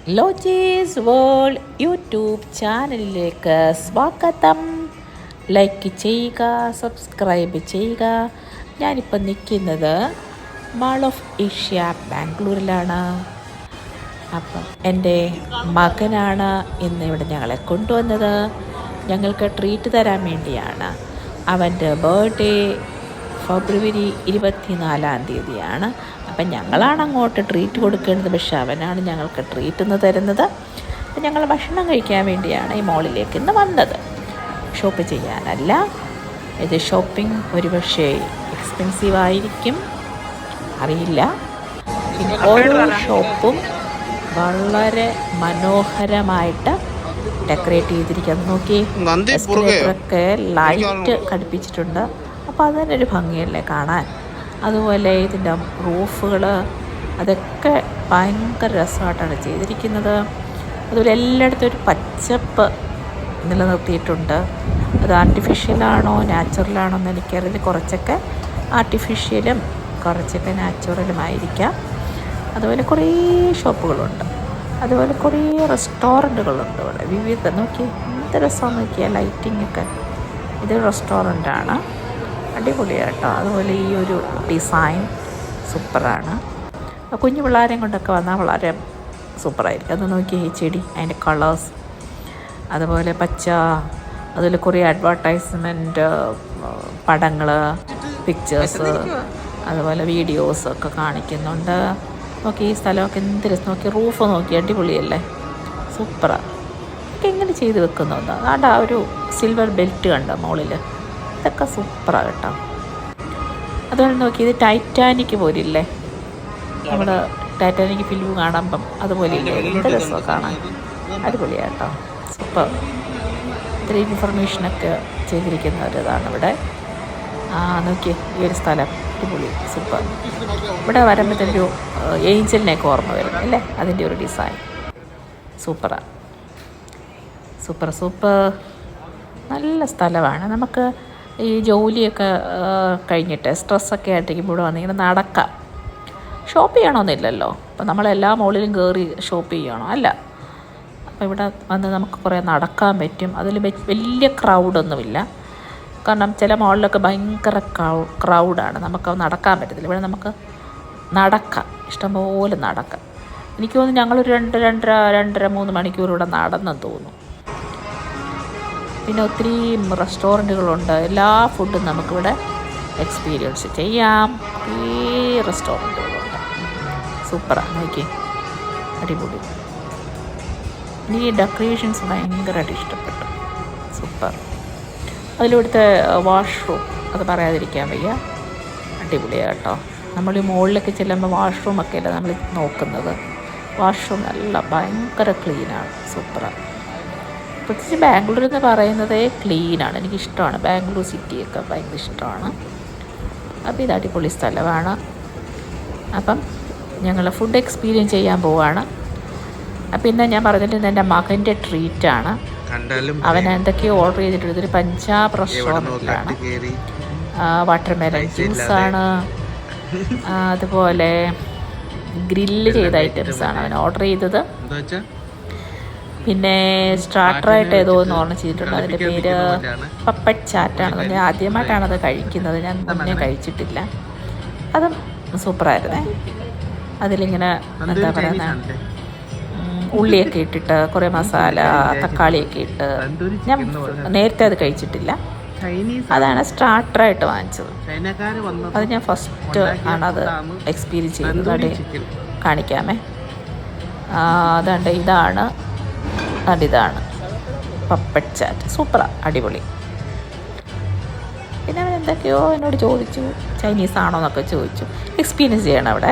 ലോജീസ് world YouTube ചാനലിലേക്ക് സ്വാഗതം. Like ചെയ്യുക, സബ്സ്ക്രൈബ് ചെയ്യുക. ഞാനിപ്പോൾ നിൽക്കുന്നത് മാൾ ഓഫ് ഏഷ്യ ബാംഗ്ലൂരിലാണ്. അപ്പം എൻ്റെ മകനാണ് ഇന്ന് ഇവിടെ ഞങ്ങളെ കൊണ്ടുവന്നത്. ഞങ്ങൾക്ക് ട്രീറ്റ് തരാൻ വേണ്ടിയാണ്. അവൻ്റെ ബർത്ത്ഡേ ഫെബ്രുവരി 24 അപ്പം ഞങ്ങളാണ് അങ്ങോട്ട് ട്രീറ്റ് കൊടുക്കേണ്ടത്, പക്ഷെ അവനാണ് ഞങ്ങൾക്ക് ട്രീറ്റ് ഇന്ന് തരുന്നത്. അപ്പം ഞങ്ങൾ ഭക്ഷണം കഴിക്കാൻ വേണ്ടിയാണ് ഈ മോളിലേക്ക് ഇന്ന് വന്നത്, ഷോപ്പ് ചെയ്യാനല്ല. ഇത് ഷോപ്പിംഗ് ഒരുപക്ഷെ എക്സ്പെൻസീവ് ആയിരിക്കും, അറിയില്ല. പിന്നെ ഓരോ ഷോപ്പും വളരെ മനോഹരമായിട്ട് ഡെക്കറേറ്റ് ചെയ്തിരിക്കുന്നത്. നോക്കി, എസ്കലേറ്ററൊക്കെ ലൈറ്റ് ഘടിപ്പിച്ചിട്ടുണ്ട്. അപ്പോൾ അത് തന്നെ ഒരു ഭംഗിയല്ലേ കാണാൻ. അതുപോലെ ഇതിൻ്റെ റൂഫുകൾ അതൊക്കെ ഭയങ്കര രസമായിട്ടാണ് ചെയ്തിരിക്കുന്നത്. അതുപോലെ എല്ലായിടത്തും ഒരു പച്ചപ്പ് നിലനിർത്തിയിട്ടുണ്ട്. അത് ആർട്ടിഫിഷ്യലാണോ നാച്ചുറലാണോ എന്ന് എനിക്കറിയില്ല. കുറച്ചൊക്കെ ആർട്ടിഫിഷ്യലും കുറച്ചൊക്കെ നാച്ചുറലുമായിരിക്കാം. അതുപോലെ കുറേ ഷോപ്പുകളുണ്ട്, അതുപോലെ കുറേ റെസ്റ്റോറൻറ്റുകളുണ്ട് ഇവിടെ വിവിധ. നോക്കി എന്ത് രസം നോക്കിയാൽ ലൈറ്റിങ്ങൊക്കെ. ഇത് റെസ്റ്റോറൻ്റാണ്, അടിപൊളിയാട്ടോ. അതുപോലെ ഈ ഒരു ഡിസൈൻ സൂപ്പറാണ്. കുഞ്ഞു പിള്ളേരെയും കൊണ്ടൊക്കെ വന്നാൽ വളരെ സൂപ്പറായിരിക്കും. അത് നോക്കി ഈ ചെടി, അതിൻ്റെ കളേഴ്സ്, അതുപോലെ പച്ച, അതുപോലെ കുറേ അഡ്വർടൈസ്മെൻറ്റ് പടങ്ങൾ, പിക്ചേഴ്സ്, അതുപോലെ വീഡിയോസൊക്കെ കാണിക്കുന്നുണ്ട്. നോക്കി ഈ സ്ഥലമൊക്കെ എന്ത് രസം. നോക്കി റൂഫ് നോക്കി, അടിപൊളിയല്ലേ, സൂപ്പറാണ്. ഒക്കെ എങ്ങനെ ചെയ്ത് വെക്കുന്നുണ്ടോ. അതുകൊണ്ട് ആ ഒരു സിൽവർ ബെൽറ്റ് കണ്ടോ മുകളിൽ, ഇതൊക്കെ സൂപ്പറാണ് കേട്ടോ. അതുപോലെ നോക്കി, ഇത് ടൈറ്റാനിക് പോലില്ലേ, നമ്മൾ ടൈറ്റാനിക് ഫിലിം കാണുമ്പം അതുപോലെ ഇല്ലേ, എന്ത് രസമാണ് കാണാൻ, അടിപൊളിയാണ് കേട്ടോ, സൂപ്പർ. ഇത്രയും ഇൻഫർമേഷനൊക്കെ ചെയ്തിരിക്കുന്ന ഒരിതാണ് ഇവിടെ. നോക്കി ഈ ഒരു സ്ഥലം അടിപൊളി, സൂപ്പർ. ഇവിടെ വരുമ്പോഴത്തേനൊരു ഏഞ്ചലിനെയൊക്കെ ഓർമ്മ വരും അല്ലേ, അതിൻ്റെ ഒരു ഡിസൈൻ സൂപ്പറാണ്, സൂപ്പർ സൂപ്പർ. നല്ല സ്ഥലമാണ്. നമുക്ക് ഈ ജോലിയൊക്കെ കഴിഞ്ഞിട്ട് സ്ട്രെസ്സൊക്കെ ആയിട്ടിരിക്കുമ്പോൾ ഇവിടെ വന്നിങ്ങനെ നടക്കാം. ഷോപ്പ് ചെയ്യണമെന്നില്ലല്ലോ, അപ്പം നമ്മളെല്ലാ മോളിലും കയറി ഷോപ്പ് ചെയ്യണോ, അല്ല. അപ്പോൾ ഇവിടെ വന്ന് നമുക്ക് കുറേ നടക്കാൻ പറ്റും. അതിൽ വലിയ ക്രൗഡൊന്നുമില്ല, കാരണം ചില മോളിലൊക്കെ ഭയങ്കര ക്രൗഡാണ്, നമുക്ക് നടക്കാൻ പറ്റത്തില്ല. ഇവിടെ നമുക്ക് നടക്കാം, ഇഷ്ടംപോലെ നടക്കാം. എനിക്ക് തോന്നുന്നു ഞങ്ങളൊരു 2-3 മണിക്കൂർ ഇവിടെ നടന്നെന്ന് തോന്നുന്നു. പിന്നെ ഒത്തിരി റെസ്റ്റോറൻറ്റുകളുണ്ട്, എല്ലാ ഫുഡും നമുക്കിവിടെ എക്സ്പീരിയൻസ് ചെയ്യാം. കുറേ റെസ്റ്റോറൻറ്റുകളുണ്ട്, സൂപ്പറാണ്. നോക്കി അടിപൊളി. എനിക്ക് ഈ ഡെക്കറേഷൻസ് ഭയങ്കരമായിട്ട് ഇഷ്ടപ്പെട്ടു, സൂപ്പർ. അതിലിവിടുത്തെ വാഷ്റൂം അത് പറയാതിരിക്കാൻ വയ്യ, അടിപൊളിയാണ് കേട്ടോ. നമ്മൾ ഈ മുകളിലൊക്കെ ചെല്ലുമ്പോൾ വാഷ്റൂമൊക്കെ അല്ലേ നമ്മൾ നോക്കുന്നത്. വാഷ്റൂം നല്ല ഭയങ്കര ക്ലീനാണ്, സൂപ്പറാണ്. പ്രത്യേകിച്ച് ബാംഗ്ലൂർ എന്ന് പറയുന്നത് ക്ലീനാണ്, എനിക്കിഷ്ടമാണ്. ബാംഗ്ലൂർ സിറ്റിയൊക്കെ ഭയങ്കര ഇഷ്ടമാണ്. അപ്പോൾ ഇത് അടിപൊളി സ്ഥലമാണ്. അപ്പം ഞങ്ങൾ ഫുഡ് എക്സ്പീരിയൻസ് ചെയ്യാൻ പോവുകയാണ്. പിന്നെ ഞാൻ പറഞ്ഞിട്ട് എൻ്റെ മകൻ്റെ ട്രീറ്റാണ്. അവൻ എന്തൊക്കെയോ ഓർഡർ ചെയ്തിട്ടുണ്ട്. ഇതൊരു പഞ്ചാബ് റെസ്റ്റോറൻറ്റിലാണ്. വാട്ടർമെലൺ ജ്യൂസാണ്, അതുപോലെ ഗ്രില്ല് ചെയ്ത ഐറ്റംസാണ് അവൻ ഓർഡർ ചെയ്തത്. പിന്നെ സ്റ്റാർട്ടറായിട്ട് ഏതോ ഒന്ന് ഓർഡർ ചെയ്തിട്ടുണ്ട്, അതിൻ്റെ പേര് പപ്പറ്റ് ചാറ്റാണ്. ഞാൻ ആദ്യമായിട്ടാണ് അത് കഴിക്കുന്നത്, ഞാൻ മുന്നേ കഴിച്ചിട്ടില്ല. അതും സൂപ്പറായിരുന്നേ. അതിലിങ്ങനെ എന്താ പറയുന്നത്, ഉള്ളിയൊക്കെ ഇട്ടിട്ട് കുറേ മസാല, തക്കാളിയൊക്കെ ഇട്ട്, ഞാൻ നേരത്തെ അത് കഴിച്ചിട്ടില്ല. അതാണ് സ്റ്റാർട്ടറായിട്ട് വാങ്ങിച്ചത്. അത് ഞാൻ ഫസ്റ്റ് ആണത് എക്സ്പീരിയൻസ് ചെയ്തത്. അത് കാണിക്കാമേ. അതുകൊണ്ട് ഇതാണ് പപ്പറ്റ് ചാറ്റ്, സൂപ്പറാണ്, അടിപൊളി. പിന്നെ അവൻ എന്തൊക്കെയോ എന്നോട് ചോദിച്ചു, ചൈനീസ് ആണോ എന്നൊക്കെ ചോദിച്ചു. എക്സ്പീരിയൻസ് ചെയ്യണം അവിടെ.